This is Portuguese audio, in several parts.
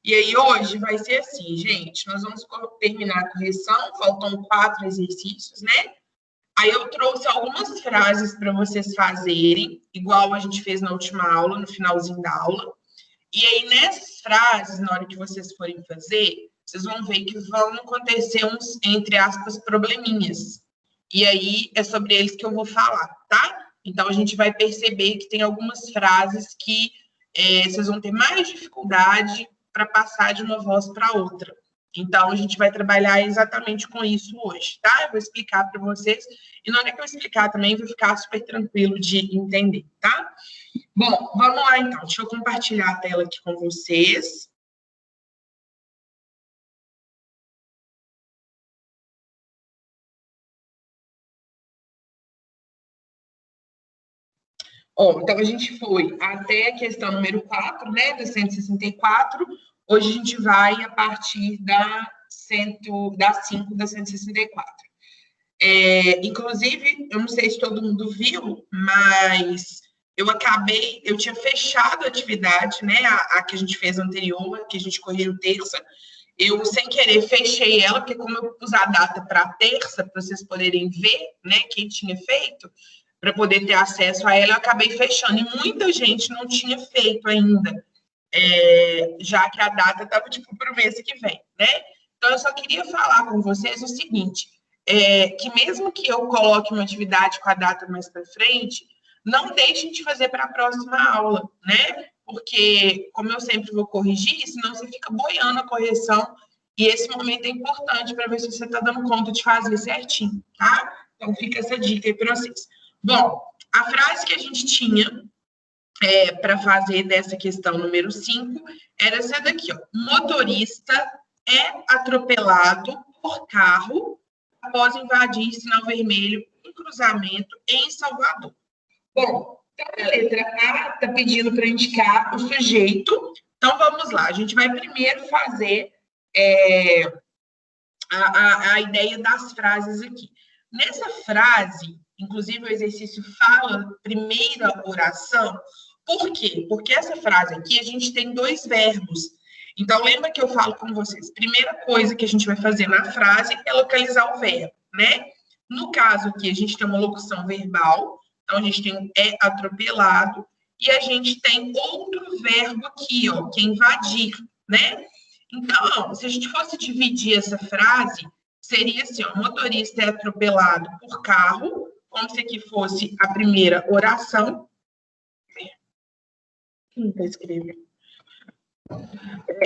E aí, hoje vai ser assim, gente, nós vamos terminar a correção, faltam 4 exercícios, né? Aí eu trouxe algumas frases para vocês fazerem, igual a gente fez na última aula, no finalzinho da aula. E aí, nessas frases, na hora que vocês forem fazer, vocês vão ver que vão acontecer uns, entre aspas, probleminhas. E aí, é sobre eles que eu vou falar, tá? Então, a gente vai perceber que tem algumas frases que vocês vão ter mais dificuldade para passar de uma voz para outra. Então, a gente vai trabalhar exatamente com isso hoje, tá? Eu vou explicar para vocês, e na hora que eu explicar também, vai ficar super tranquilo de entender, tá? Bom, vamos lá então. Deixa eu compartilhar a tela aqui com vocês. Ó, então, a gente foi até a questão número 4, né, da 164. Hoje a gente vai a partir da 5 da 164. Inclusive, eu não sei se todo mundo viu, mas eu tinha fechado a atividade, né, a que a gente fez anterior, que a gente corrigiu terça. Eu, sem querer, fechei ela, porque como eu pus a data para terça, para vocês poderem ver, né, quem tinha feito, para poder ter acesso a ela, eu acabei fechando. E muita gente não tinha feito ainda, já que a data estava, tipo, para o mês que vem, né? Então, eu só queria falar com vocês o seguinte, que mesmo que eu coloque uma atividade com a data mais para frente, não deixem de fazer para a próxima aula, né? Porque, como eu sempre vou corrigir, senão você fica boiando a correção, e esse momento é importante para ver se você está dando conta de fazer certinho, tá? Então, fica essa dica aí para vocês. Bom, a frase que a gente tinha para fazer dessa questão número 5 era essa daqui, ó. Motorista é atropelado por carro após invadir sinal vermelho em cruzamento em Salvador. Bom, então a letra A está pedindo para indicar o sujeito. Então, vamos lá. A gente vai primeiro fazer a ideia das frases aqui. Nessa frase, inclusive o exercício fala primeira oração. Por quê? Porque essa frase aqui, a gente tem 2 verbos. Então, lembra que eu falo com vocês? Primeira coisa que a gente vai fazer na frase é localizar o verbo, né? No caso aqui, a gente tem uma locução verbal. Então, a gente tem é atropelado. E a gente tem outro verbo aqui, ó, que é invadir, né? Então, se a gente fosse dividir essa frase, seria assim, ó, motorista é atropelado por carro, como se aqui fosse a primeira oração. Quem está escrevendo?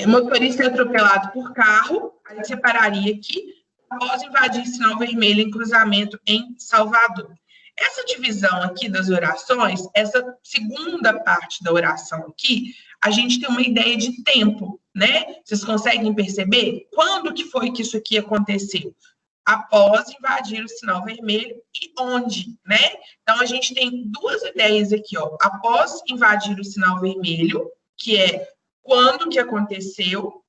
Motorista é atropelado por carro, aí separaria aqui, após invadir sinal vermelho em cruzamento em Salvador. Essa divisão aqui das orações, essa segunda parte da oração aqui, a gente tem uma ideia de tempo, né? Vocês conseguem perceber? Quando que foi que isso aqui aconteceu? Após invadir o sinal vermelho e onde, né? Então, a gente tem 2 ideias aqui, ó. Após invadir o sinal vermelho, que é quando que aconteceu,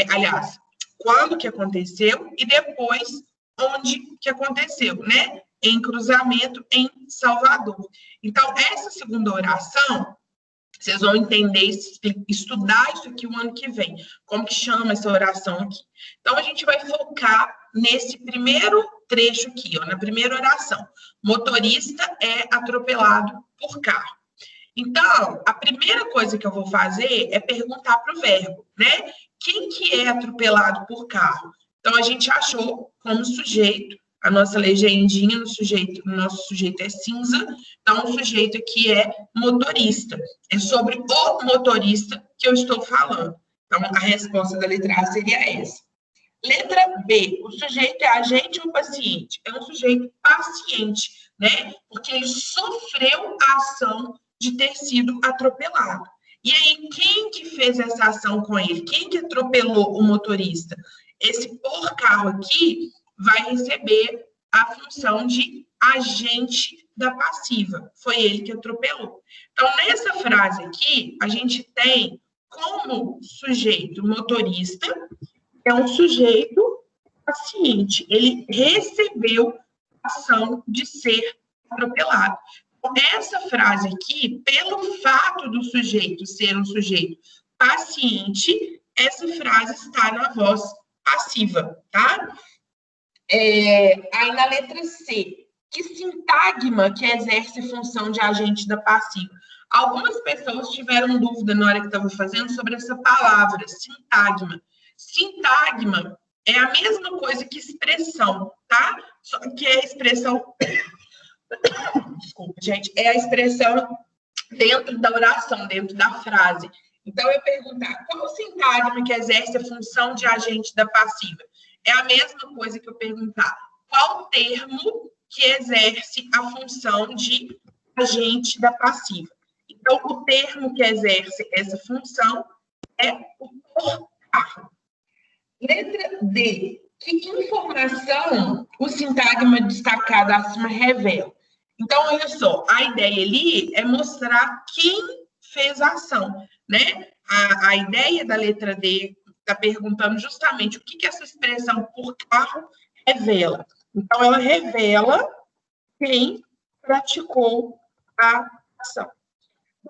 aliás, quando que aconteceu e depois onde que aconteceu, né? Em cruzamento em Salvador. Então, essa segunda oração, vocês vão entender, estudar isso aqui o ano que vem. Como que chama essa oração aqui? Então, a gente vai focar nesse primeiro trecho aqui, ó, na primeira oração. Motorista é atropelado por carro. Então, a primeira coisa que eu vou fazer é perguntar para o verbo, né? Quem que é atropelado por carro? Então, a gente achou como sujeito, a nossa legendinha no nosso sujeito é cinza, então o sujeito aqui é motorista. É sobre o motorista que eu estou falando. Então, a resposta da letra A seria essa. Letra B, o sujeito é agente ou paciente? É um sujeito paciente, né? Porque ele sofreu a ação de ter sido atropelado. E aí, quem que fez essa ação com ele? Quem que atropelou o motorista? Esse por carro aqui vai receber a função de agente da passiva. Foi ele que atropelou. Então, nessa frase aqui, a gente tem como sujeito motorista, é um sujeito paciente. Ele recebeu a ação de ser atropelado. Então, essa frase aqui, pelo fato do sujeito ser um sujeito paciente, essa frase está na voz passiva, tá? Aí na letra C, que sintagma que exerce função de agente da passiva? Algumas pessoas tiveram dúvida na hora que estava fazendo sobre essa palavra, sintagma. Sintagma é a mesma coisa que expressão, tá? Só que é a expressão... Desculpa, gente. É a expressão dentro da oração, dentro da frase. Então, eu perguntar, qual o sintagma que exerce a função de agente da passiva? É a mesma coisa que eu perguntar, qual termo que exerce a função de agente da passiva? Então, o termo que exerce essa função é o por carro. Letra D. Que informação o sintagma destacado acima revela? Então, olha só, a ideia ali é mostrar quem fez a ação, né? A ideia da letra D está perguntando justamente o que essa expressão por carro revela. Então, ela revela quem praticou a ação.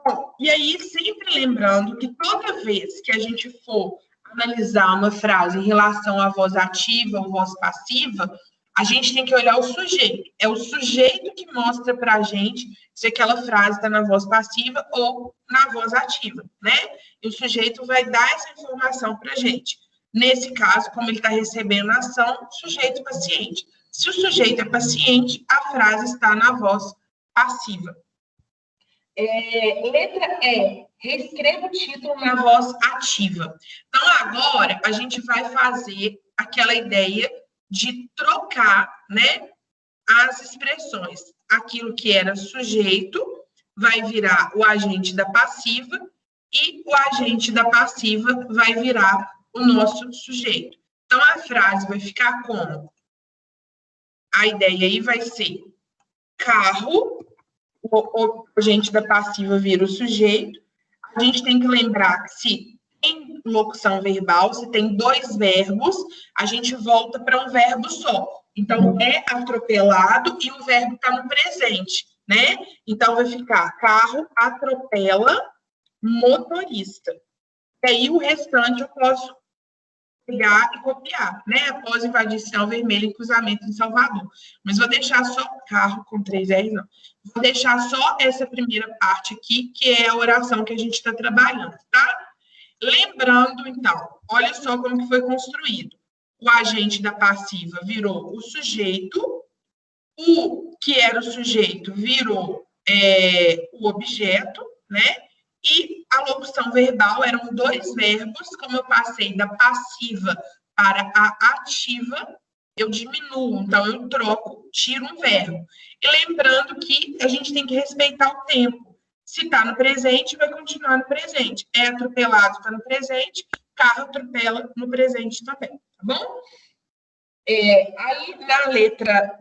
Bom, e aí, sempre lembrando que toda vez que a gente for analisar uma frase em relação à voz ativa ou voz passiva, a gente tem que olhar o sujeito. É o sujeito que mostra para a gente se aquela frase está na voz passiva ou na voz ativa, né? E o sujeito vai dar essa informação para a gente. Nesse caso, como ele está recebendo a ação, sujeito paciente. Se o sujeito é paciente, a frase está na voz passiva. Letra E, reescreva o título na voz ativa. Então, agora, a gente vai fazer aquela ideia de trocar, né, as expressões. Aquilo que era sujeito vai virar o agente da passiva e o agente da passiva vai virar o nosso sujeito. Então, a frase vai ficar como? A ideia aí vai ser carro, o agente da passiva vira o sujeito. A gente tem que lembrar que se tem locução verbal, se tem dois verbos, a gente volta para um verbo só. Então, é atropelado e o verbo está no presente, né? Então, vai ficar carro atropela motorista. E aí, o restante eu posso pegar e copiar, né? Após invadir sinal vermelho em cruzamento em Salvador. Mas vou deixar só carro com 3 R's, não. Vou deixar só essa primeira parte aqui, que é a oração que a gente está trabalhando, tá? Lembrando, então, olha só como que foi construído. O agente da passiva virou o sujeito, o que era o sujeito virou o objeto, né? E a locução verbal eram dois verbos, como eu passei da passiva para a ativa, eu diminuo, então eu troco, tiro um verbo. E lembrando que a gente tem que respeitar o tempo. Se está no presente, vai continuar no presente. É atropelado, está no presente, carro atropela no presente também, tá bom? Aí, na letra...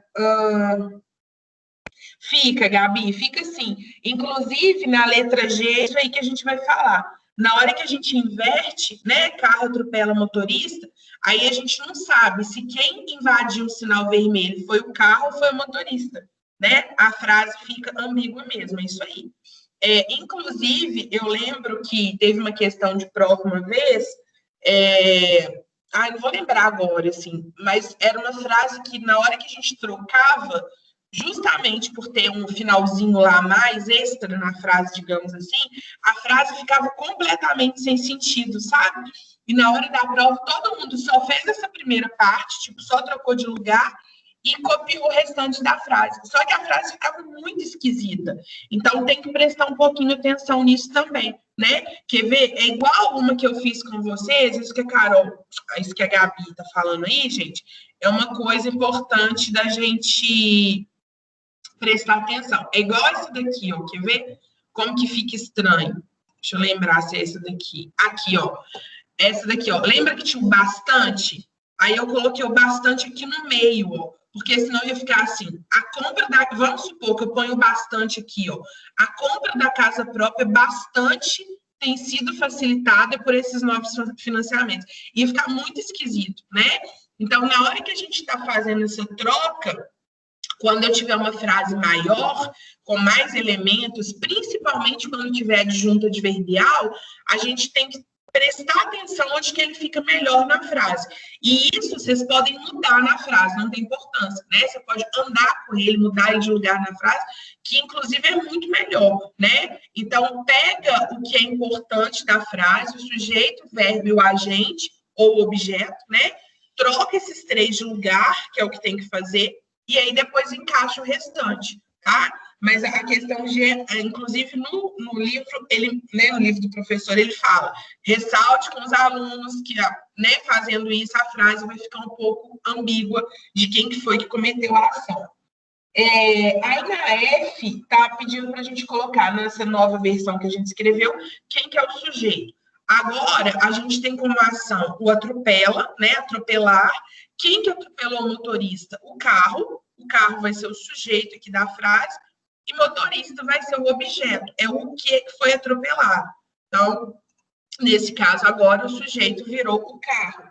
Fica, Gabi, fica assim. Inclusive, na letra G, é isso aí que a gente vai falar. Na hora que a gente inverte, né, carro atropela motorista, aí a gente não sabe se quem invadiu o sinal vermelho foi o carro ou foi o motorista, né? A frase fica ambígua mesmo, é isso aí. Inclusive, eu lembro que teve uma questão de prova uma vez, não vou lembrar agora, assim, mas era uma frase que na hora que a gente trocava, justamente por ter um finalzinho lá mais extra na frase, digamos assim, a frase ficava completamente sem sentido, sabe? E na hora da prova, todo mundo só fez essa primeira parte, tipo, só trocou de lugar e copiou o restante da frase. Só que a frase ficava muito esquisita. Então, tem que prestar um pouquinho de atenção nisso também, né? Quer ver? É igual uma que eu fiz com vocês, isso que a Carol, isso que a Gabi tá falando aí, gente, é uma coisa importante da gente prestar atenção. É igual essa daqui, ó. Quer ver? Como que fica estranho. Deixa eu lembrar se é essa daqui. Aqui, ó. Essa daqui, ó. Lembra que tinha o bastante? Aí eu coloquei o bastante aqui no meio, ó. Porque senão ia ficar assim. A compra da... Vamos supor que eu ponho o bastante aqui, ó. A compra da casa própria bastante tem sido facilitada por esses novos financiamentos. Ia ficar muito esquisito, né? Então, na hora que a gente está fazendo essa troca, quando eu tiver uma frase maior, com mais elementos, principalmente quando tiver adjunto adverbial, a gente tem que prestar atenção onde que ele fica melhor na frase. E isso vocês podem mudar na frase, não tem importância, né? Você pode andar com ele, mudar ele de lugar na frase, que inclusive é muito melhor, né? Então, pega o que é importante da frase, o sujeito, o verbo e o agente, ou objeto, né? Troca esses 3 de lugar, que é o que tem que fazer, e aí depois encaixa o restante, tá? Mas a questão de, inclusive no livro, ele, né, no livro do professor, ele fala, ressalte com os alunos que, né, fazendo isso, a frase vai ficar um pouco ambígua de quem que foi que cometeu a ação. Aí na F, está pedindo para a gente colocar nessa nova versão que a gente escreveu, quem que é o sujeito. Agora, a gente tem como ação o atropela, né, atropelar. Quem que atropelou o motorista? O carro vai ser o sujeito aqui da frase, e motorista vai ser o objeto, é o que foi atropelado. Então, nesse caso agora, o sujeito virou o carro.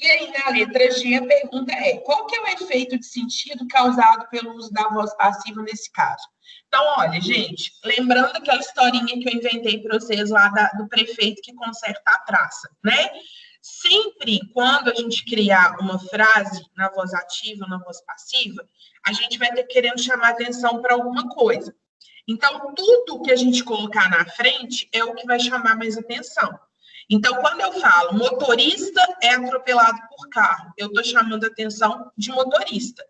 E aí, na letra G, a pergunta é, qual que é o efeito de sentido causado pelo uso da voz passiva nesse caso? Então, olha, gente, lembrando aquela historinha que eu inventei para vocês lá do prefeito que conserta a praça, né? Sempre quando a gente criar uma frase na voz ativa, na voz passiva, a gente vai ter querendo chamar atenção para alguma coisa. Então, tudo que a gente colocar na frente é o que vai chamar mais atenção. Então, quando eu falo motorista é atropelado por carro, eu estou chamando a atenção de motorista.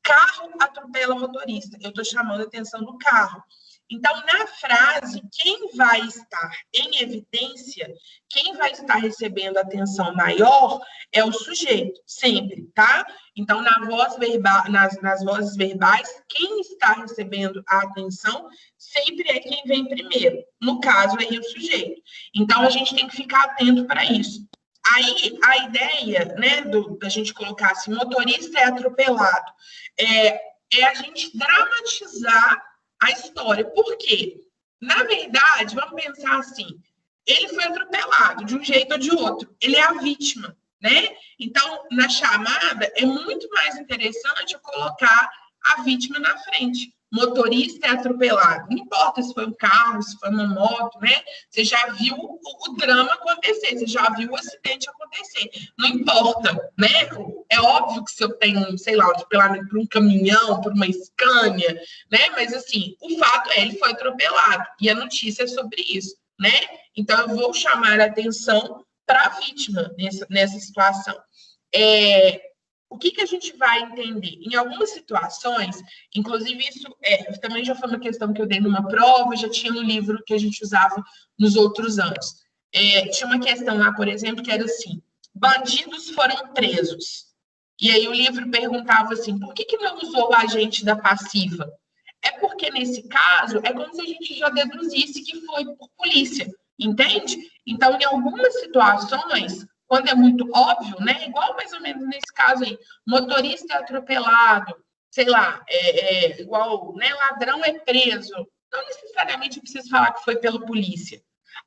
Carro atropela motorista, eu estou chamando a atenção do carro. Então, na frase, quem vai estar em evidência, quem vai estar recebendo atenção maior é o sujeito, sempre, tá? Então, nas vozes verbais, quem está recebendo a atenção sempre é quem vem primeiro. No caso, aí, o sujeito. Então, a gente tem que ficar atento para isso. Aí, a ideia, né, da gente colocar assim, motorista é atropelado, é a gente dramatizar a história. Por quê? Na verdade, vamos pensar assim, ele foi atropelado de um jeito ou de outro. Ele é a vítima, né? Então, na chamada, é muito mais interessante eu colocar a vítima na frente. Motorista é atropelado. Não importa se foi um carro, se foi uma moto, né? Você já viu o drama acontecer, você já viu o acidente acontecer. Não importa, né? É óbvio que se eu tenho, sei lá, um atropelamento por um caminhão, por uma Scania, né? Mas, assim, o fato é, ele foi atropelado. E a notícia é sobre isso, né? Então, eu vou chamar a atenção para a vítima nessa situação. O que a gente vai entender? Em algumas situações, inclusive isso também já foi uma questão que eu dei numa prova, já tinha no livro que a gente usava nos outros anos. Tinha uma questão lá, por exemplo, que era assim, bandidos foram presos. E aí o livro perguntava assim, por que não usou o agente da passiva? É porque, nesse caso, é como se a gente já deduzisse que foi por polícia, entende? Então, em algumas situações, quando é muito óbvio, né? Igual mais ou menos nesse caso aí, motorista é atropelado, sei lá, igual, né? Ladrão é preso. Não necessariamente eu preciso falar que foi pela polícia.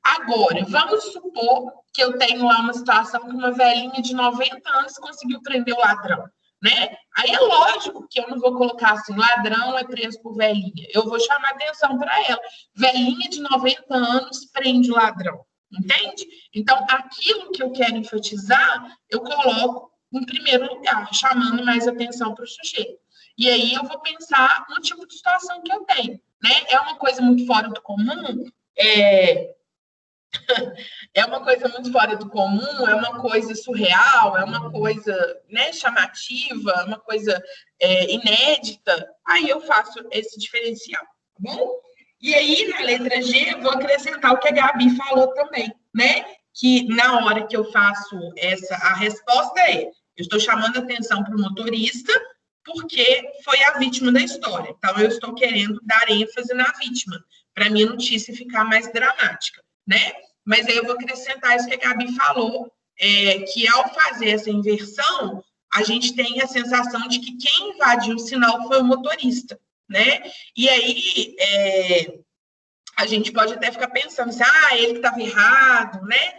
Agora, vamos supor que eu tenho lá uma situação que uma velhinha de 90 anos conseguiu prender o ladrão, né? Aí é lógico que eu não vou colocar assim, ladrão é preso por velhinha. Eu vou chamar atenção para ela. Velhinha de 90 anos prende o ladrão. Entende? Então, aquilo que eu quero enfatizar, eu coloco em primeiro lugar, chamando mais atenção para o sujeito. E aí eu vou pensar no tipo de situação que eu tenho, né? É uma coisa muito fora do comum, é uma coisa muito fora do comum, é uma coisa surreal, é uma coisa, né, chamativa, é uma coisa inédita, aí eu faço esse diferencial, tá bom? E aí, na letra G, eu vou acrescentar o que a Gabi falou também, né? Que na hora que eu faço a resposta eu estou chamando atenção para o motorista porque foi a vítima da história. Então, eu estou querendo dar ênfase na vítima, para a minha notícia ficar mais dramática, né? Mas aí eu vou acrescentar isso que a Gabi falou, que ao fazer essa inversão, a gente tem a sensação de que quem invadiu o sinal foi o motorista, né? E aí, a gente pode até ficar pensando assim, ele que estava errado, né?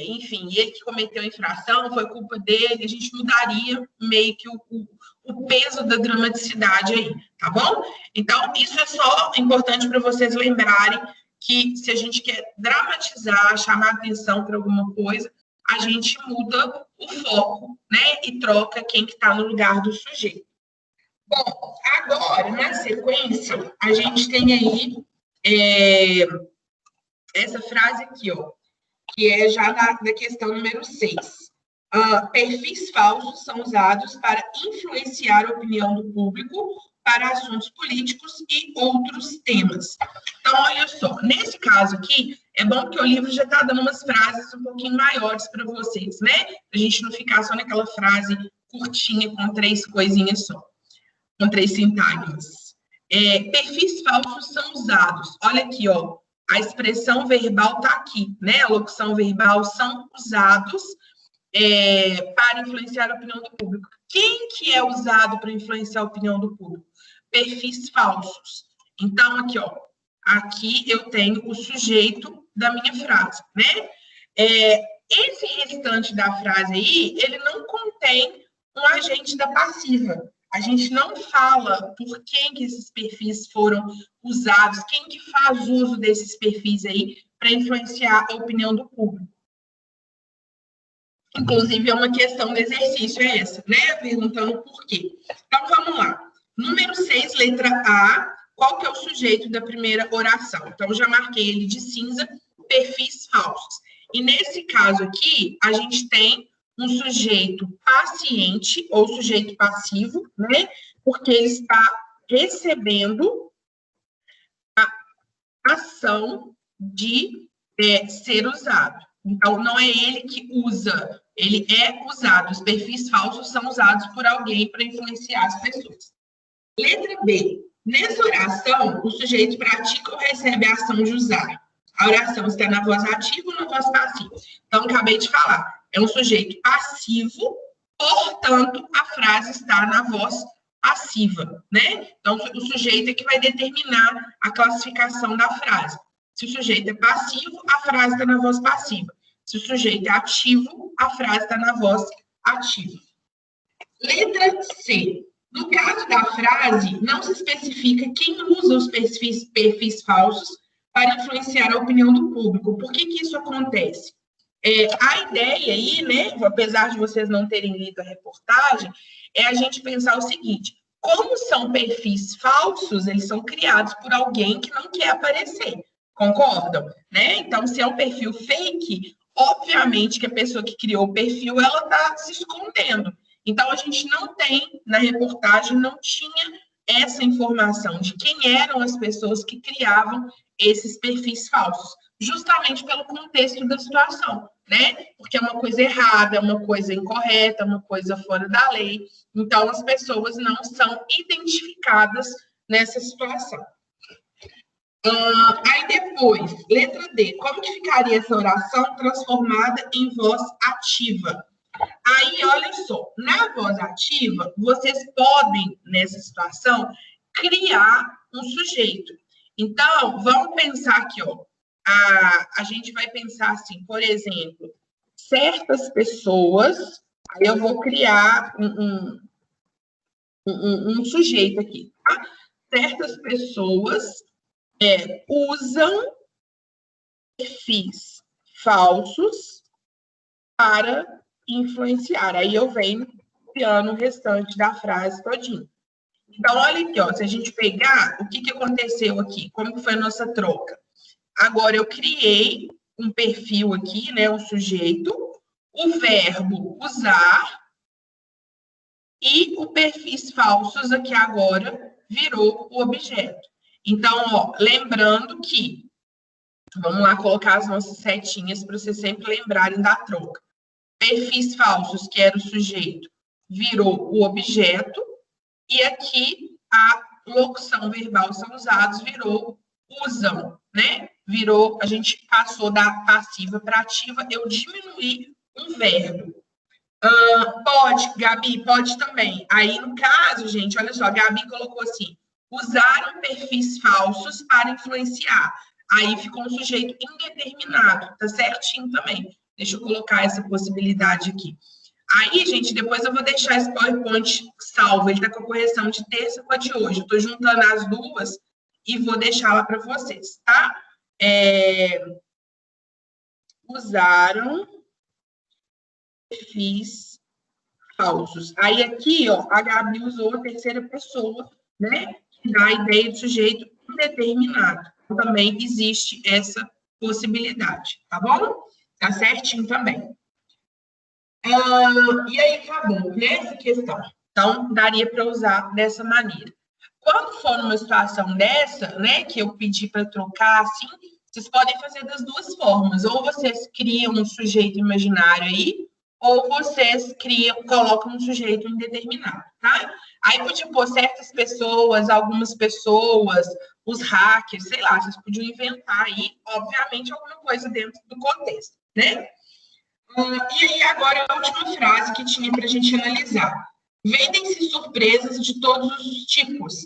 Enfim, ele que cometeu a infração, foi culpa dele, a gente mudaria meio que o peso da dramaticidade aí, tá bom? Então, isso é só importante para vocês lembrarem que se a gente quer dramatizar, chamar atenção para alguma coisa, a gente muda o foco, né? E troca quem que está no lugar do sujeito. Bom, agora, na sequência, a gente tem aí essa frase aqui, ó, que é já da questão número 6. Perfis falsos são usados para influenciar a opinião do público para assuntos políticos e outros temas. Então, olha só, nesse caso aqui, é bom que o livro já está dando umas frases um pouquinho maiores para vocês, né? A gente não ficar só naquela frase curtinha com 3 coisinhas só, com 3 sintagmas. Perfis falsos são usados. Olha aqui, ó, a expressão verbal está aqui, né? A locução verbal são usados para influenciar a opinião do público. Quem que é usado para influenciar a opinião do público? Perfis falsos. Então, aqui, ó, aqui eu tenho o sujeito da minha frase, né? Esse restante da frase aí, ele não contém um agente da passiva. A gente não fala por quem que esses perfis foram usados, quem que faz uso desses perfis aí para influenciar a opinião do público. Inclusive, é uma questão do exercício essa, né? Perguntando por quê. Então, vamos lá. Número 6, letra A, qual que é o sujeito da primeira oração? Então, já marquei ele de cinza, perfis falsos. E nesse caso aqui, a gente tem um sujeito paciente ou sujeito passivo, né? Porque ele está recebendo a ação de ser usado. Então, não é ele que usa, ele é usado. Os perfis falsos são usados por alguém para influenciar as pessoas. Letra B. Nessa oração, o sujeito pratica ou recebe a ação de usar. A oração está na voz ativa ou na voz passiva? Então, acabei de falar. É um sujeito passivo, portanto, a frase está na voz passiva, né? Então, o sujeito é que vai determinar a classificação da frase. Se o sujeito é passivo, a frase está na voz passiva. Se o sujeito é ativo, a frase está na voz ativa. Letra C. No caso da frase, não se especifica quem usa os perfis falsos para influenciar a opinião do público. Por que isso acontece? A ideia aí, né, apesar de vocês não terem lido a reportagem, é a gente pensar o seguinte: como são perfis falsos, eles são criados por alguém que não quer aparecer. Concordam? Né? Então, se é um perfil fake, obviamente que a pessoa que criou o perfil, ela está se escondendo. Então, a gente não tem, na reportagem, não tinha essa informação de quem eram as pessoas que criavam esses perfis falsos, justamente pelo contexto da situação, né? Porque é uma coisa errada, é uma coisa incorreta, é uma coisa fora da lei. Então, as pessoas não são identificadas nessa situação. Aí depois, letra D, como que ficaria essa oração transformada em voz ativa? Aí, olha só, na voz ativa, vocês podem, nessa situação, criar um sujeito. Então, vamos pensar aqui, ó, a gente vai pensar assim, por exemplo, certas pessoas, aí eu vou criar um sujeito aqui, tá? Certas pessoas usam perfis falsos para influenciar. Aí eu venho criando o restante da frase todinha. Então, olha aqui, ó, se a gente pegar, o que aconteceu aqui? Como que foi a nossa troca? Agora, eu criei um perfil aqui, né, um sujeito, o verbo usar e o perfis falsos aqui agora virou o objeto. Então, ó, lembrando que, vamos lá colocar as nossas setinhas para vocês sempre lembrarem da troca. Perfis falsos, que era o sujeito, virou o objeto, e aqui a locução verbal são usados, virou usam, né? Virou, a gente passou da passiva para ativa, eu diminuí um verbo. Pode, Gabi, pode também. Aí, no caso, gente, olha só, a Gabi colocou assim, usaram perfis falsos para influenciar. Aí ficou um sujeito indeterminado, tá certinho também. Deixa eu colocar essa possibilidade aqui. Aí, gente, depois eu vou deixar esse PowerPoint salvo. Ele tá com a correção de terça com a de hoje. Eu tô juntando as duas e vou deixar lá para vocês, tá? usaram perfis falsos. Aí aqui, ó, a Gabi usou a terceira pessoa, né? Que dá a ideia de sujeito indeterminado. Então, também existe essa possibilidade, tá bom? Tá certinho também. E aí, acabou, né, essa questão. Então, daria para usar dessa maneira. Quando for numa situação dessa, né, que eu pedi para trocar, assim, vocês podem fazer das duas formas. Ou vocês criam um sujeito imaginário aí, ou vocês colocam um sujeito indeterminado, tá? Aí podia pôr certas pessoas, algumas pessoas, os hackers, sei lá, vocês podiam inventar aí, obviamente, alguma coisa dentro do contexto, né? E aí, agora, a última frase que tinha para a gente analisar. Vendem-se surpresas de todos os tipos.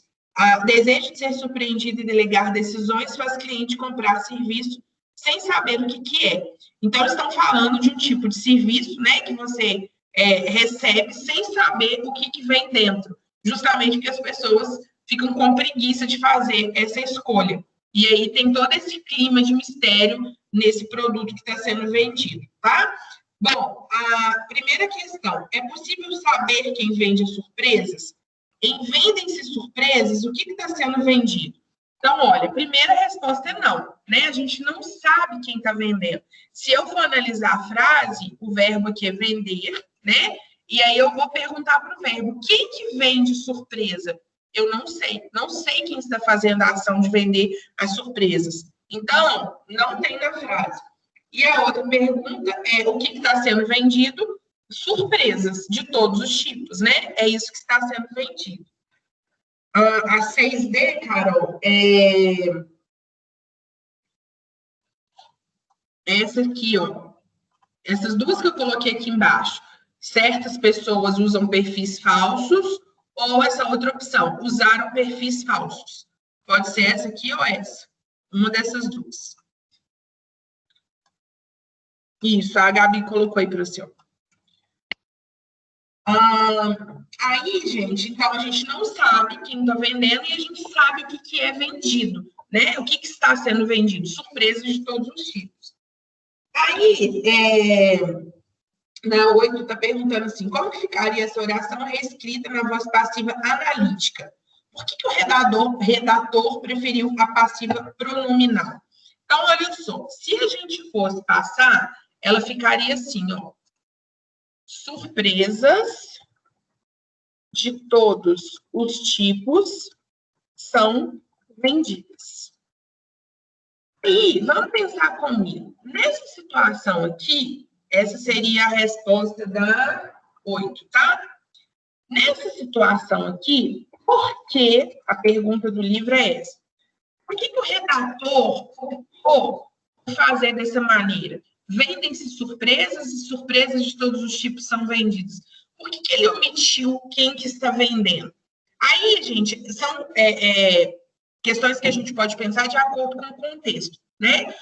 Desejo de ser surpreendido e delegar decisões faz cliente comprar serviço sem saber o que é. Então, estão falando de um tipo de serviço, né, que você recebe sem saber o que vem dentro. Justamente porque as pessoas ficam com preguiça de fazer essa escolha. E aí tem todo esse clima de mistério nesse produto que está sendo vendido, tá? Bom, a primeira questão, é possível saber quem vende surpresas? Em vendem-se surpresas, o que está sendo vendido? Então, olha, a primeira resposta é não, né? A gente não sabe quem está vendendo. Se eu for analisar a frase, o verbo aqui é vender, né? E aí eu vou perguntar para o verbo, quem que vende surpresa? Eu não sei quem está fazendo a ação de vender as surpresas. Então, não tem na frase. E a outra pergunta é o que está sendo vendido? Surpresas de todos os tipos, né? É isso que está sendo vendido. A 6D, Carol, essa aqui, ó. Essas duas que eu coloquei aqui embaixo. Certas pessoas usam perfis falsos ou essa outra opção, usaram perfis falsos. Pode ser essa aqui ou essa. Uma dessas duas. Isso, a Gabi colocou aí para o senhor. Aí, gente, então a gente não sabe quem está vendendo e a gente sabe o que é vendido, né? O que está sendo vendido? Surpresas de todos os tipos. Aí, na 8 está perguntando assim, como que ficaria essa oração reescrita na voz passiva analítica? Por que o redator preferiu a passiva pronominal? Então, olha só, se a gente fosse passar, ela ficaria assim, ó. Surpresas de todos os tipos são vendidas. E vamos pensar comigo. Nessa situação aqui, essa seria a resposta da 8, tá? Nessa situação aqui, por que a pergunta do livro é essa? Por que o redator optou por fazer dessa maneira? Vendem-se surpresas e surpresas de todos os tipos são vendidas. Por que ele omitiu quem que está vendendo? Aí, gente, são questões que a gente pode pensar de acordo com o contexto, né?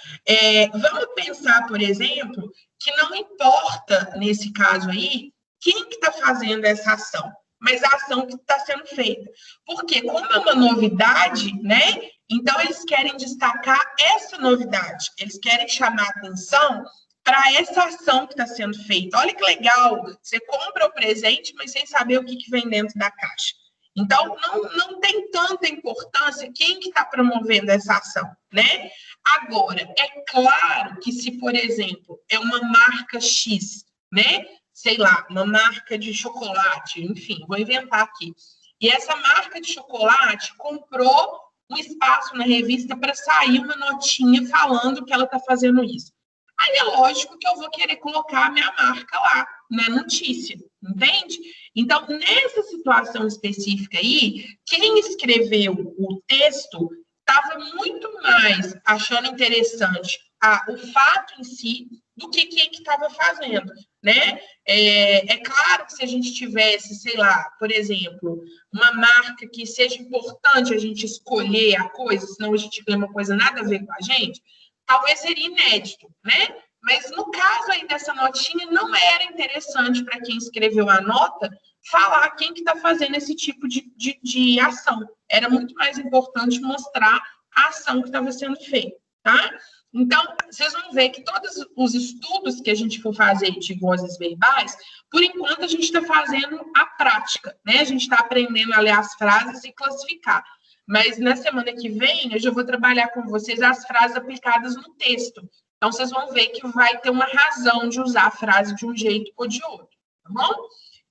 Vamos pensar, por exemplo, que não importa, nesse caso aí, quem que está fazendo essa ação, mas a ação que está sendo feita. Porque, como é uma novidade, né? Então, eles querem destacar essa novidade, eles querem chamar atenção para essa ação que está sendo feita. Olha que legal, você compra o presente, mas sem saber o que vem dentro da caixa. Então, não tem tanta importância quem que está promovendo essa ação, né? Agora, é claro que se, por exemplo, é uma marca X, né? Sei lá, uma marca de chocolate, enfim, vou inventar aqui. E essa marca de chocolate comprou um espaço na revista para sair uma notinha falando que ela está fazendo isso. Aí é lógico que eu vou querer colocar a minha marca lá, na notícia, entende? Então, nessa situação específica aí, quem escreveu o texto estava muito mais achando interessante o fato em si do que quem que estava fazendo, né? É claro que se a gente tivesse, sei lá, por exemplo, uma marca que seja importante a gente escolher a coisa, senão a gente ganha uma coisa nada a ver com a gente, talvez seria inédito, né? Mas no caso aí dessa notinha, não era interessante para quem escreveu a nota falar quem que está fazendo esse tipo de ação. Era muito mais importante mostrar a ação que estava sendo feita, tá? Então, vocês vão ver que todos os estudos que a gente for fazer de vozes verbais, por enquanto a gente está fazendo a prática, né? A gente está aprendendo a ler as frases e classificar. Mas na semana que vem, eu já vou trabalhar com vocês as frases aplicadas no texto. Então, vocês vão ver que vai ter uma razão de usar a frase de um jeito ou de outro, tá bom?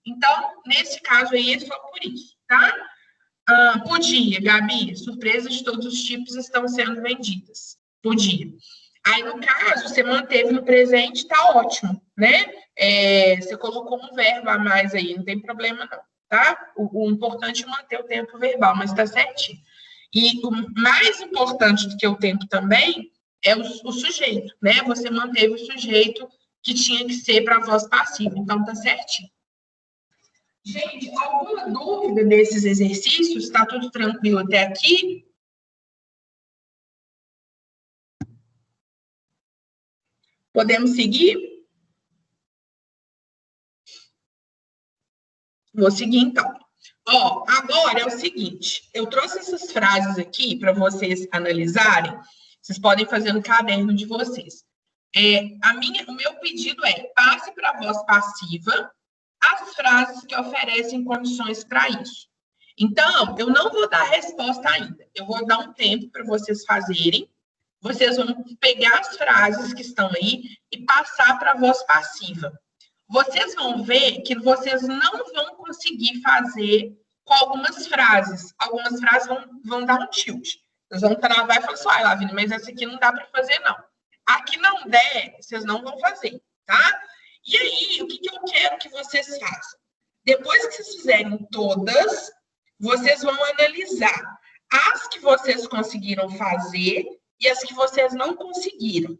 Então, nesse caso aí, é só por isso, tá? Podia, Gabi, surpresas de todos os tipos estão sendo vendidas. Podia. Aí, no caso, você manteve no presente, tá ótimo, né? Você colocou um verbo a mais aí, não tem problema não, tá? O importante é manter o tempo verbal, mas tá certinho. E o mais importante do que o tempo também é o sujeito, né? Você manteve o sujeito que tinha que ser para a voz passiva, então tá certinho. Gente, alguma dúvida desses exercícios? Está tudo tranquilo até aqui? Podemos seguir? Vou seguir então. Ó, agora é o seguinte, eu trouxe essas frases aqui para vocês analisarem. Vocês podem fazer no caderno de vocês. O meu pedido é passe para a voz passiva as frases que oferecem condições para isso. Então, eu não vou dar a resposta ainda. Eu vou dar um tempo para vocês fazerem. Vocês vão pegar as frases que estão aí e passar para a voz passiva. Vocês vão ver que vocês não vão conseguir fazer com algumas frases. Algumas frases vão dar um tilt. Vocês vão travar e falar assim, ai, Lavínia, mas essa aqui não dá para fazer, não. Aqui não der, vocês não vão fazer, tá? E aí, o que eu quero que vocês façam? Depois que vocês fizerem todas, vocês vão analisar as que vocês conseguiram fazer e as que vocês não conseguiram.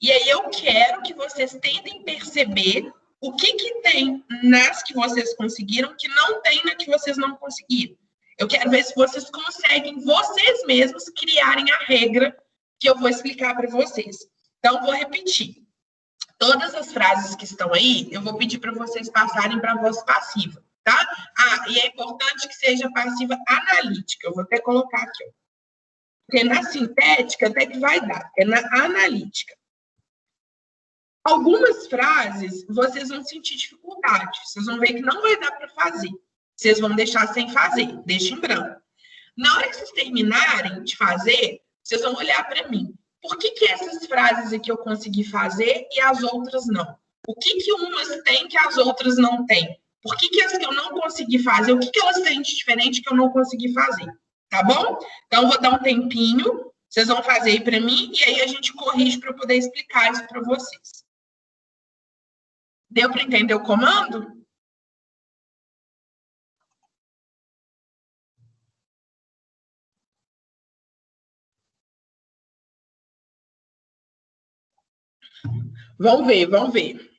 E aí eu quero que vocês tentem perceber o que tem nas que vocês conseguiram que não tem na que vocês não conseguiram. Eu quero ver se vocês conseguem, vocês mesmos, criarem a regra que eu vou explicar para vocês. Então, vou repetir. Todas as frases que estão aí, eu vou pedir para vocês passarem para a voz passiva, tá? E é importante que seja passiva analítica. Eu vou até colocar aqui, ó. Porque na sintética até que vai dar, é na analítica. Algumas frases vocês vão sentir dificuldade, vocês vão ver que não vai dar para fazer. Vocês vão deixar sem fazer, deixa em branco. Na hora que vocês terminarem de fazer, vocês vão olhar para mim. Por que essas frases aqui eu consegui fazer e as outras não? O que umas têm que as outras não têm? Por que as que eu não consegui fazer, o que elas têm de diferente que eu não consegui fazer? Tá bom? Então, vou dar um tempinho, vocês vão fazer aí para mim e aí a gente corrige para eu poder explicar isso para vocês. Deu para entender o comando? Vamos ver, vamos ver.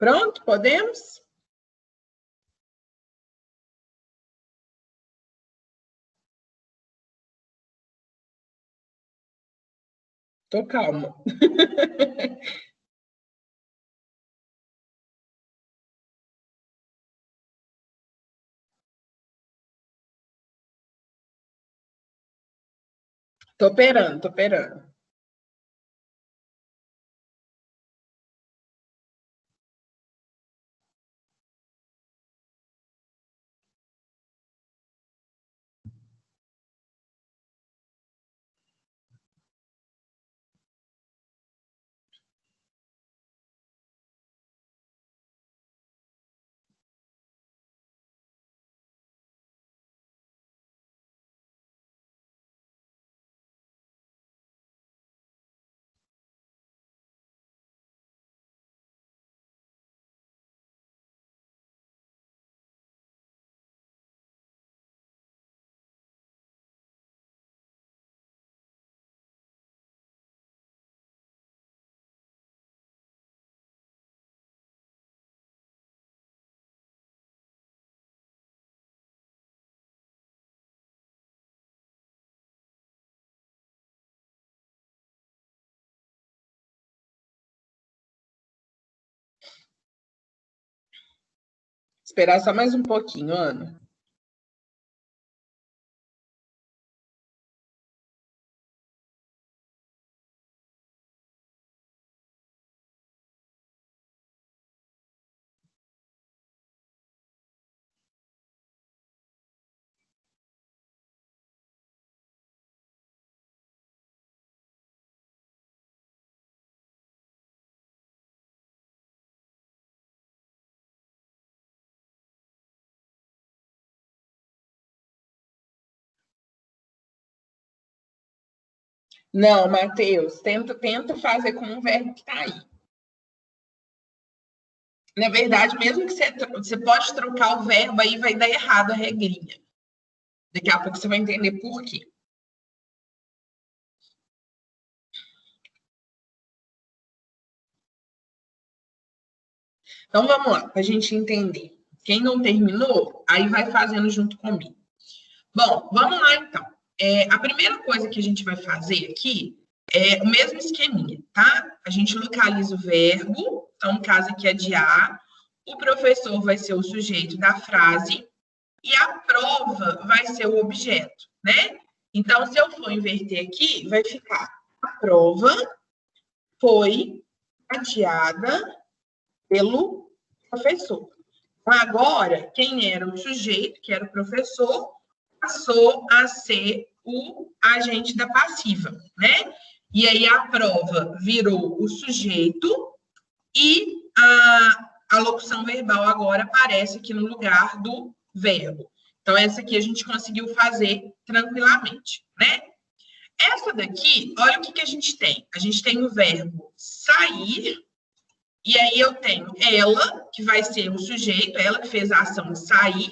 Pronto, podemos? Tô calma. Tô operando, tô operando. Esperar só mais um pouquinho, Ana. Não, Matheus, tenta fazer com o verbo que está aí. Na verdade, mesmo que você pode trocar o verbo, aí vai dar errado a regrinha. Daqui a pouco você vai entender por quê. Então, vamos lá, para a gente entender. Quem não terminou, aí vai fazendo junto comigo. Bom, vamos lá, então. A primeira coisa que a gente vai fazer aqui é o mesmo esqueminha, tá? A gente localiza o verbo, então, no caso aqui é de A, o professor vai ser o sujeito da frase e a prova vai ser o objeto, né? Então, se eu for inverter aqui, vai ficar a prova foi adiada pelo professor. Então, agora, quem era o sujeito, que era o professor, passou a ser o agente da passiva, né? E aí a prova virou o sujeito e a locução verbal agora aparece aqui no lugar do verbo. Então, essa aqui a gente conseguiu fazer tranquilamente, né? Essa daqui, olha o que a gente tem. A gente tem o verbo sair, e aí eu tenho ela, que vai ser o sujeito, ela que fez a ação sair.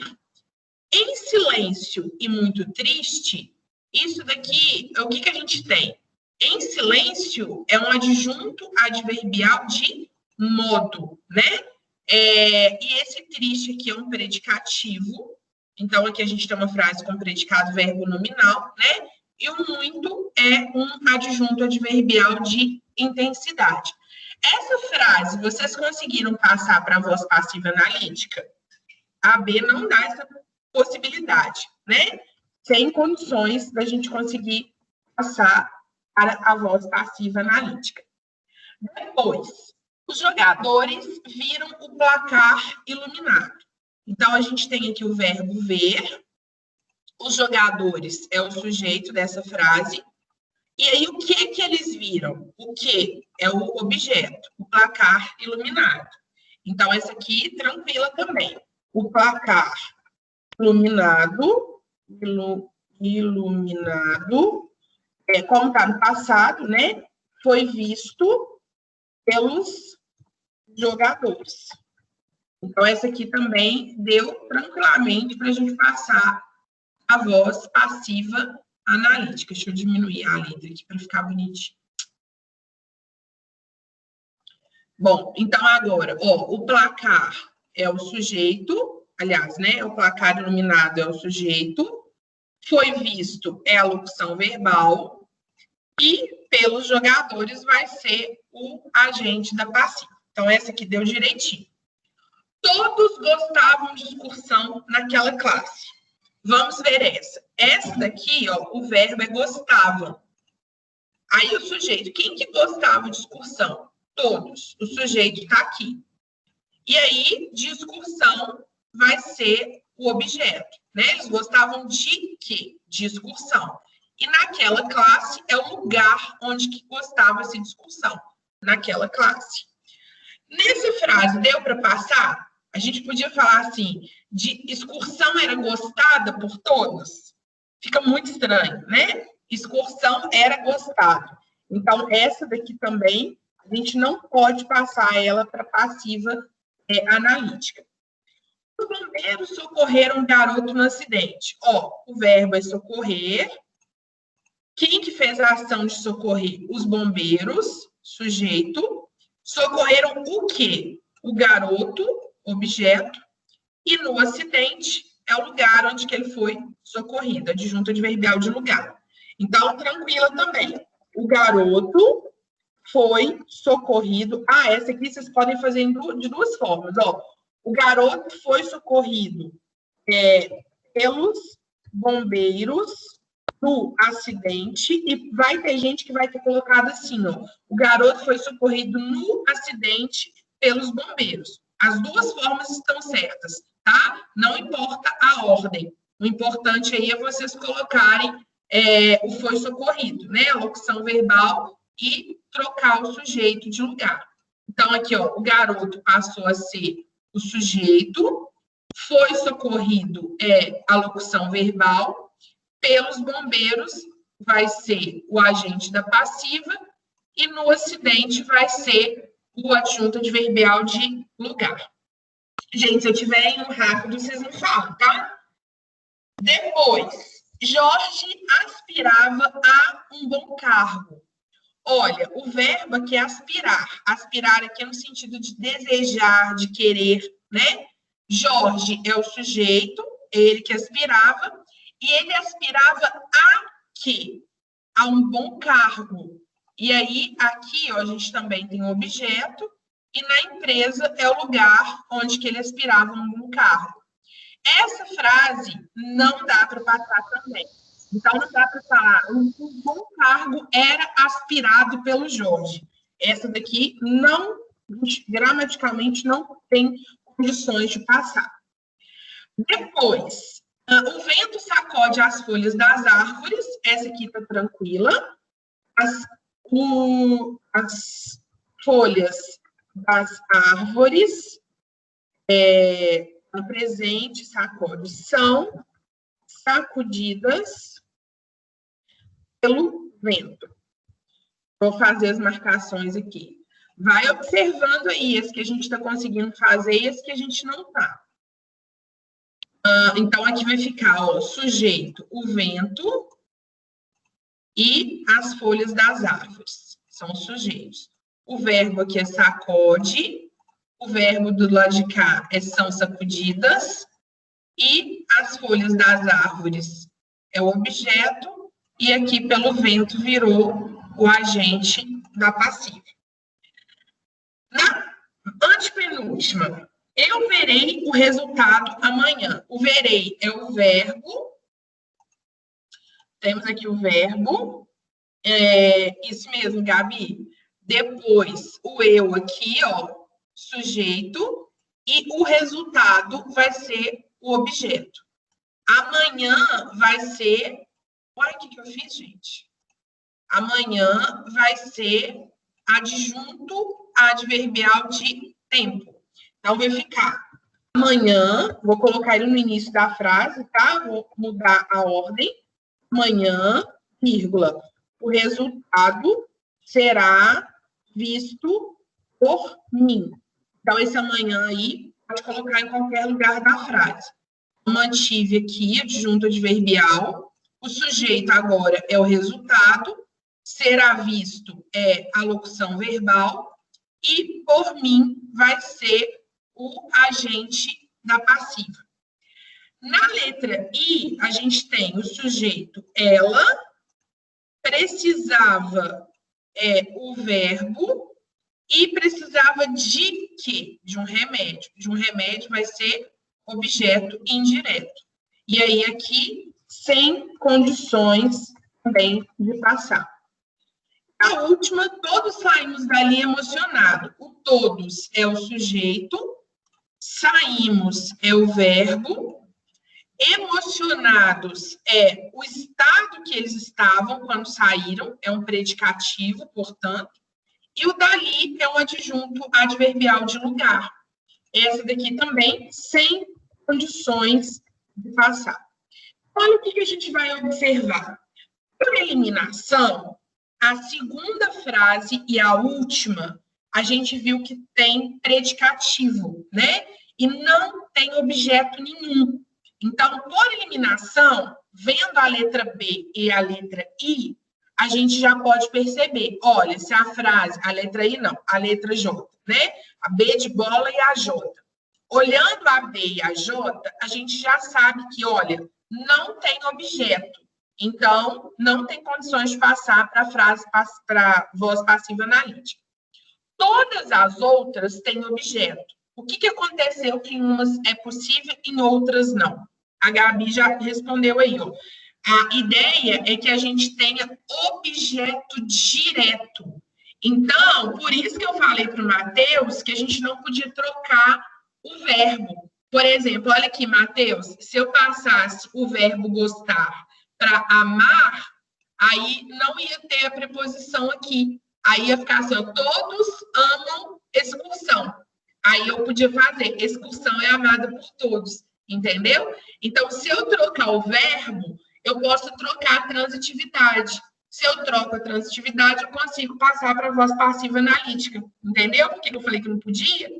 Em silêncio e muito triste, isso daqui, o que a gente tem? Em silêncio é um adjunto adverbial de modo, né? E esse triste aqui é um predicativo. Então, aqui a gente tem uma frase com predicado verbo nominal, né? E o muito é um adjunto adverbial de intensidade. Essa frase, vocês conseguiram passar para a voz passiva analítica? A B não dá essa possibilidade, né? Sem condições da gente conseguir passar para a voz passiva analítica. Depois, os jogadores viram o placar iluminado. Então, a gente tem aqui o verbo ver, os jogadores é o sujeito dessa frase, e aí o que eles viram? O que é o objeto, o placar iluminado. Então, essa aqui, tranquila também. O placar iluminado, como está no passado, né? Foi visto pelos jogadores. Então, essa aqui também deu tranquilamente para a gente passar a voz passiva analítica. Deixa eu diminuir a letra aqui para ficar bonitinho. Bom, então agora, ó, o placar é o sujeito, aliás, né? O placar iluminado é o sujeito, foi visto é a locução verbal e pelos jogadores vai ser o agente da passiva. Então, essa aqui deu direitinho. Todos gostavam de excursão naquela classe. Vamos ver essa. Essa daqui, ó, o verbo é gostavam. Aí o sujeito, quem que gostava de excursão? Todos. O sujeito está aqui. E aí, de excursão vai ser o objeto, né? Eles gostavam de quê? De excursão. E naquela classe é o lugar onde que gostava-se de excursão. Naquela classe. Nessa frase, deu para passar? A gente podia falar assim, de excursão era gostada por todos? Fica muito estranho, né? Excursão era gostado. Então, essa daqui também, a gente não pode passar ela para passiva analítica. Os bombeiros socorreram um garoto no acidente. Ó, o verbo é socorrer. Quem que fez a ação de socorrer? Os bombeiros, sujeito. Socorreram o quê? O garoto, objeto. E no acidente é o lugar onde que ele foi socorrido, adjunto adverbial de lugar. Então, tranquila também. O garoto foi socorrido. Ah, essa aqui vocês podem fazer de duas formas. Ó, o garoto foi socorrido pelos bombeiros no acidente, e vai ter gente que vai ter colocado assim, ó. O garoto foi socorrido no acidente pelos bombeiros. As duas formas estão certas, tá? Não importa a ordem. O importante aí é vocês colocarem o foi socorrido, né? A locução verbal e trocar o sujeito de lugar. Então, aqui, ó, o garoto passou a ser o sujeito, foi socorrido a locução verbal, pelos bombeiros vai ser o agente da passiva e no acidente vai ser o adjunto adverbial de lugar. Gente, se eu tiver indo rápido, vocês me falam, tá? Depois, Jorge aspirava a um bom cargo. Olha, o verbo aqui é aspirar. Aspirar aqui é no sentido de desejar, de querer, né? Jorge é o sujeito, ele que aspirava, e ele aspirava a quê? A um bom cargo. E aí, aqui, ó, a gente também tem um objeto, e na empresa é o lugar onde que ele aspirava a um bom cargo. Essa frase não dá para passar também. Então, não dá para falar, um bom cargo era aspirado pelo Jorge. Essa daqui não, gramaticalmente, não tem condições de passar. Depois, o vento sacode as folhas das árvores. Essa aqui está tranquila. As folhas das árvores, no presente, sacode, são sacudidas pelo vento. Vou fazer as marcações aqui. Vai observando aí as que a gente está conseguindo fazer e as que a gente não está. Então, aqui vai ficar, ó, sujeito, o vento e as folhas das árvores. São os sujeitos. O verbo aqui é sacode. O verbo do lado de cá são sacudidas. E as folhas das árvores é o objeto. E aqui, pelo vento, virou o agente da passiva. Na antepenúltima, eu verei o resultado amanhã. O verei é o verbo. Temos aqui o verbo. Isso mesmo, Gabi. Depois, o eu aqui, ó, sujeito. E o resultado vai ser o objeto. Amanhã vai ser... Olha o que eu fiz, gente. Amanhã vai ser adjunto adverbial de tempo. Então, vai ficar amanhã, vou colocar ele no início da frase, tá? Vou mudar a ordem. Amanhã, vírgula, o resultado será visto por mim. Então, esse amanhã aí, pode colocar em qualquer lugar da frase. Mantive aqui, adjunto adverbial. O sujeito agora é o resultado. Será visto é a locução verbal. e por mim vai ser o agente da passiva. Na letra I, a gente tem o sujeito ela, precisava o verbo e precisava de quê? De um remédio. De um remédio vai ser objeto indireto. E aí aqui, sem condições também de passar. A última, todos saímos dali emocionados. O todos é o sujeito, saímos é o verbo, emocionados é o estado que eles estavam quando saíram, é um predicativo, portanto, e o dali é um adjunto adverbial de lugar. Essa daqui também, sem condições de passar. Olha o que a gente vai observar. Por eliminação, a segunda frase e a última, a gente viu que tem predicativo, né? E não tem objeto nenhum. Então, por eliminação, vendo a letra B e a letra I, a gente já pode perceber, olha, se a frase, a letra I não, a letra J, né? A B de bola e a J. Olhando a B e a J, a gente já sabe que, olha, não tem objeto. Então, não tem condições de passar para a frase, para voz passiva analítica. Todas as outras têm objeto. O que aconteceu que em umas é possível, em outras não? A Gabi já respondeu aí, ó. A ideia é que a gente tenha objeto direto. Então, por isso que eu falei para o Matheus que a gente não podia trocar o verbo. Por exemplo, olha aqui, Matheus, se eu passasse o verbo gostar para amar, aí não ia ter a preposição aqui. Aí ia ficar assim, ó, todos amam excursão. Aí eu podia fazer, excursão é amada por todos, entendeu? Então, se eu trocar o verbo, eu posso trocar a transitividade. Se eu troco a transitividade, eu consigo passar para a voz passiva analítica, entendeu? Porque eu falei que não podia.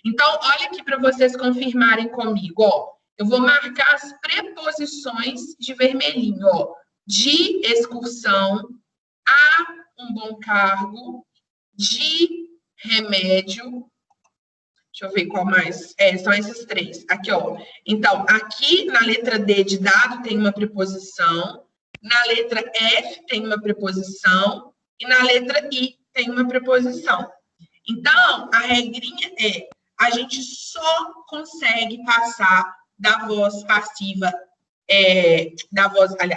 Então, olha aqui para vocês confirmarem comigo, ó. Eu vou marcar as preposições de vermelhinho, ó. De excursão, a um bom cargo, de remédio. Deixa eu ver qual mais. São esses três. Aqui, ó. Então, aqui na letra D de dado tem uma preposição, na letra F tem uma preposição e na letra I tem uma preposição. Então, a regrinha é, a gente só consegue passar da voz passiva,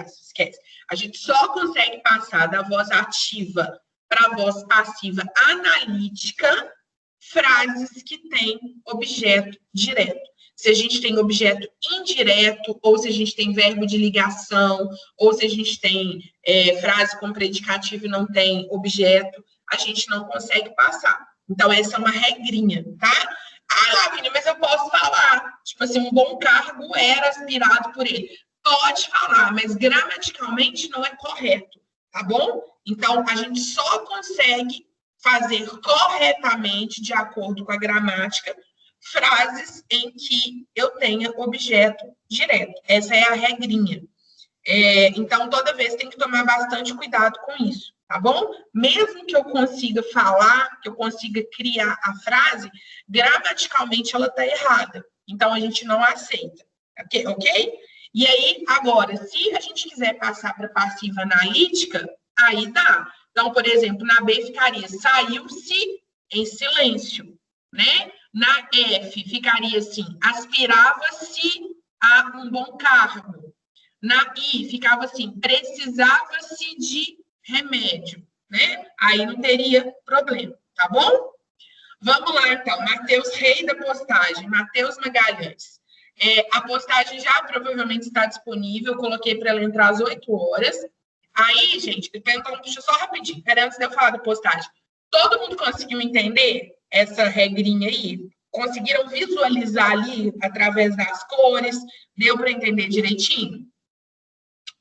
esquece. A gente só consegue passar da voz ativa para a voz passiva analítica frases que têm objeto direto. Se a gente tem objeto indireto, ou se a gente tem verbo de ligação, ou se a gente tem frase com predicativo e não tem objeto, a gente não consegue passar. Então, essa é uma regrinha, tá? Ah, Lavínia, mas eu posso falar. Tipo assim, um bom cargo era aspirado por ele. Pode falar, mas gramaticalmente não é correto, tá bom? Então, a gente só consegue fazer corretamente, de acordo com a gramática, frases em que eu tenha objeto direto. Essa é a regrinha. Então, toda vez tem que tomar bastante cuidado com isso, tá bom? Mesmo que eu consiga falar, que eu consiga criar a frase, gramaticalmente ela está errada. Então, a gente não aceita, ok? E aí, agora, se a gente quiser passar para passiva analítica, aí dá. Então, por exemplo, na B ficaria saiu-se em silêncio, né? Na F ficaria assim, aspirava-se a um bom cargo. Na I ficava assim, precisava-se de remédio, né? Aí não teria problema, tá bom? Vamos lá, então. Matheus, rei da postagem. Matheus Magalhães. A postagem já provavelmente está disponível. Eu coloquei para ela entrar às 8 horas. Aí, gente, então, deixa eu só rapidinho, antes de eu falar da postagem. Todo mundo conseguiu entender essa regrinha aí? Conseguiram visualizar ali, através das cores? Deu para entender direitinho?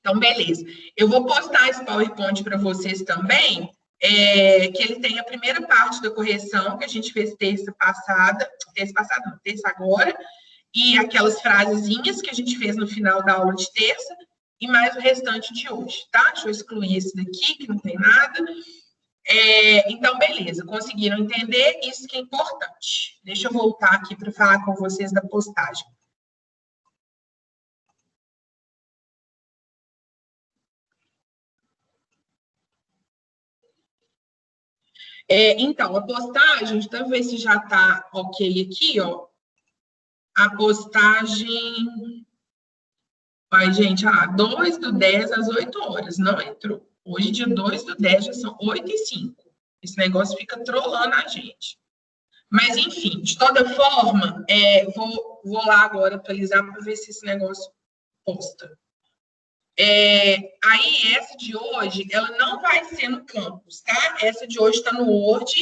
Então, beleza. Eu vou postar esse PowerPoint para vocês também, que ele tem a primeira parte da correção, que a gente fez terça agora, e aquelas frasezinhas que a gente fez no final da aula de terça, e mais o restante de hoje, tá? Deixa eu excluir esse daqui, que não tem nada. Então, beleza, conseguiram entender? Isso que é importante. Deixa eu voltar aqui para falar com vocês da postagem. Então, a postagem, deixa eu ver se já está ok aqui, ó. A postagem... Vai, gente, 2/10 às 8 horas, não entrou. Hoje, dia 2/10, já são 8h05. Esse negócio fica trolando a gente. Mas, enfim, de toda forma, vou lá agora atualizar para ver se esse negócio posta. Aí, essa de hoje, ela não vai ser no campus, tá? Essa de hoje está no Word.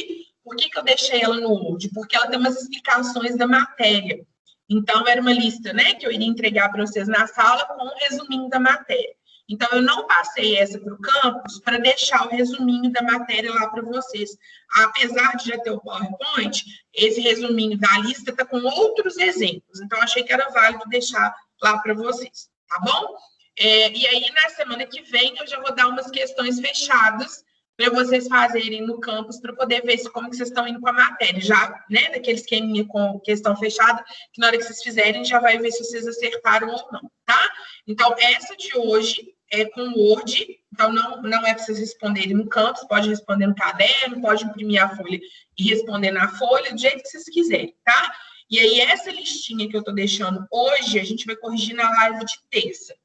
Por que eu deixei ela no Word? Porque ela tem umas explicações da matéria. Então, era uma lista, né, que eu iria entregar para vocês na sala com um resuminho da matéria. Então, eu não passei essa para o campus para deixar o resuminho da matéria lá para vocês. Apesar de já ter o PowerPoint, esse resuminho da lista está com outros exemplos. Então, achei que era válido deixar lá para vocês, tá bom? E aí, na semana que vem, eu já vou dar umas questões fechadas para vocês fazerem no campus, para poder ver como que vocês estão indo com a matéria. Já, né, daquele esqueminha com questão fechada, que na hora que vocês fizerem, já vai ver se vocês acertaram ou não, tá? Então, essa de hoje é com Word, então não é para vocês responderem no campus, pode responder no caderno, pode imprimir a folha e responder na folha, do jeito que vocês quiserem, tá? E aí, essa listinha que eu estou deixando hoje, a gente vai corrigir na live de terça.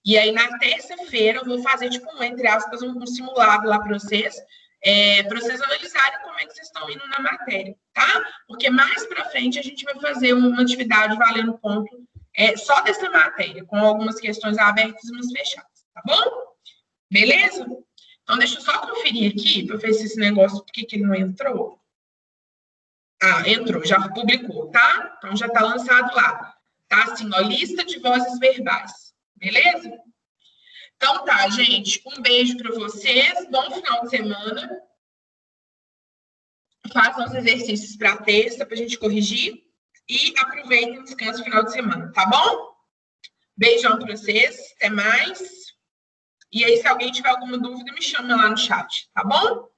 E aí, na terça-feira, eu vou fazer, tipo, entre aspas, um simulado lá para vocês analisarem como é que vocês estão indo na matéria, tá? Porque mais para frente a gente vai fazer uma atividade valendo ponto só dessa matéria, com algumas questões abertas e umas fechadas, tá bom? Beleza? Então, deixa eu só conferir aqui, para ver se esse negócio, por que ele não entrou. Entrou, já publicou, tá? Então, já está lançado lá. Tá assim, ó, lista de vozes verbais. Beleza? Então tá, gente. Um beijo para vocês. Bom final de semana. Façam os exercícios para terça, para a gente corrigir. E aproveitem o descanso final de semana, tá bom? Beijão para vocês. Até mais. E aí, se alguém tiver alguma dúvida, me chama lá no chat, tá bom?